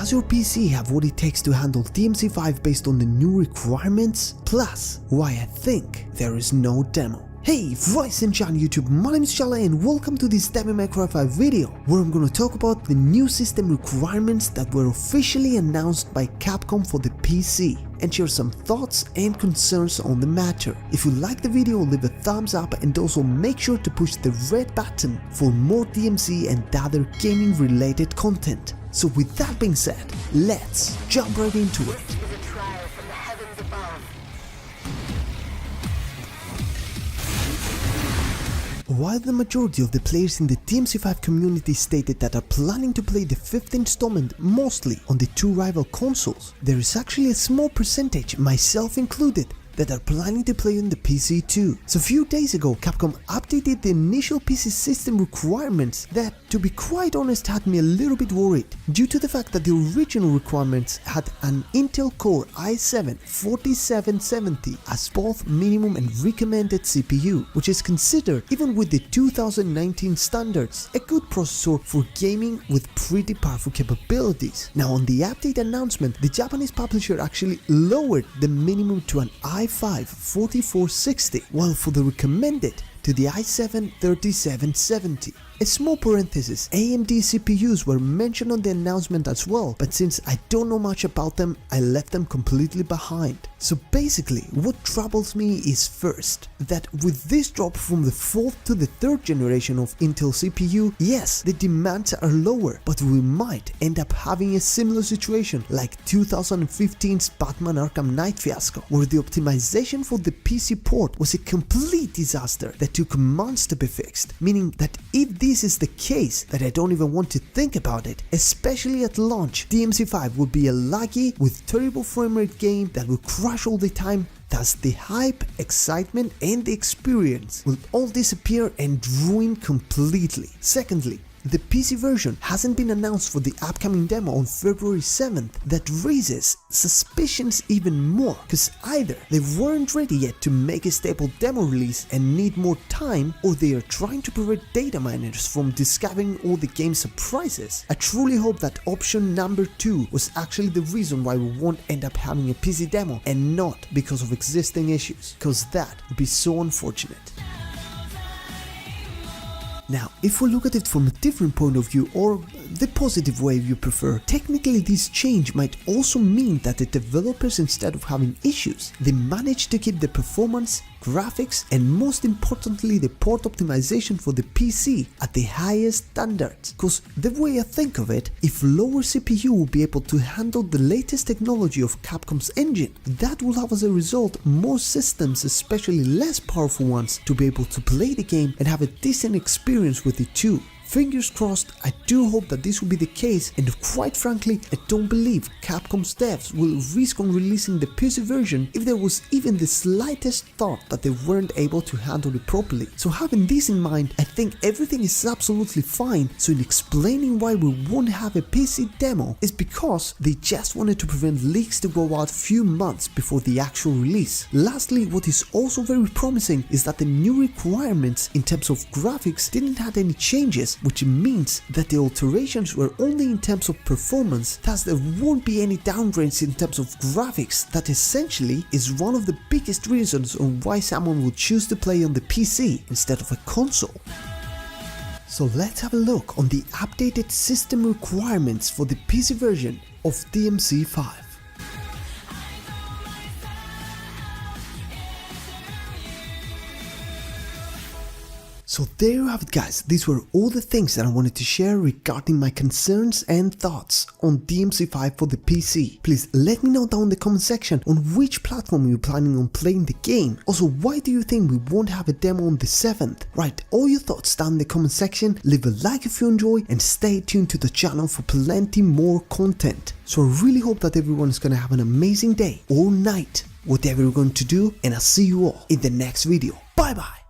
does your PC have what it takes to handle DMC5 based on the new requirements? Plus, why I think there is no demo. Hey, Rise and Shine YouTube, my name is Tsele and welcome to this Devil May Cry 5 video where I'm gonna talk about the new system requirements that were officially announced by Capcom for the PC and share some thoughts and concerns on the matter. If you like the video, leave a thumbs up and also make sure to push the red button for more DMC and other gaming related content. So with that being said, let's jump right into it. While the majority of the players in the DMC5 community stated that are planning to play the 5th installment mostly on the two rival consoles, there is actually a small percentage, myself included, that are planning to play on the PC too. So a few days ago, Capcom updated the initial PC system requirements that, to be quite honest, had me a little bit worried due to the fact that the original requirements had an Intel Core i7-4770 as both minimum and recommended CPU, which is considered, even with the 2019 standards, a good processor for gaming with pretty powerful capabilities. Now on the update announcement, the Japanese publisher actually lowered the minimum to an i5-4460, while for the recommended to the i7-3770. A small parenthesis, AMD CPUs were mentioned on the announcement as well, but since I don't know much about them, I left them completely behind. So basically, what troubles me is first, that with this drop from the 4th to the 3rd generation of Intel CPU, yes, the demands are lower, but we might end up having a similar situation like 2015's Batman Arkham Knight fiasco, where the optimization for the PC port was a complete disaster that took months to be fixed, meaning that if this is the case, that I don't even want to think about it, especially at launch, DMC5 would be a laggy with terrible framerate game that will crash all the time. Thus the hype, excitement and the experience will all disappear and ruin completely. Secondly, the PC version hasn't been announced for the upcoming demo on February 7th. That raises suspicions even more, cause either they weren't ready yet to make a stable demo release and need more time, or they are trying to prevent data miners from discovering all the game's surprises. I truly hope that option number 2 was actually the reason why we won't end up having a PC demo and not because of existing issues, cause that would be so unfortunate. Now, if we look at it from a different point of view, or the positive way you prefer, technically this change might also mean that the developers, instead of having issues, they managed to keep the performance, graphics and most importantly the port optimization for the PC at the highest standards. Cause the way I think of it, if lower CPU will be able to handle the latest technology of Capcom's engine, that will have as a result more systems, especially less powerful ones, to be able to play the game and have a decent experience with it too. Fingers crossed, I do hope that this will be the case, and quite frankly, I don't believe Capcom's devs will risk on releasing the PC version if there was even the slightest thought that they weren't able to handle it properly. So having this in mind, I think everything is absolutely fine, so in explaining why we won't have a PC demo is because they just wanted to prevent leaks to go out few months before the actual release. Lastly, what is also very promising is that the new requirements in terms of graphics didn't have any changes, which means that the alterations were only in terms of performance, thus there won't be any downgrades in terms of graphics. That essentially is one of the biggest reasons on why someone would choose to play on the PC instead of a console. So let's have a look on the updated system requirements for the PC version of DMC5. So there you have it guys, these were all the things that I wanted to share regarding my concerns and thoughts on DMC5 for the PC. Please let me know down in the comment section on which platform you're planning on playing the game. Also, why do you think we won't have a demo on the 7th? Write all your thoughts down in the comment section, leave a like if you enjoy and stay tuned to the channel for plenty more content. So I really hope that everyone is going to have an amazing day or night, whatever you're going to do, and I'll see you all in the next video. Bye bye!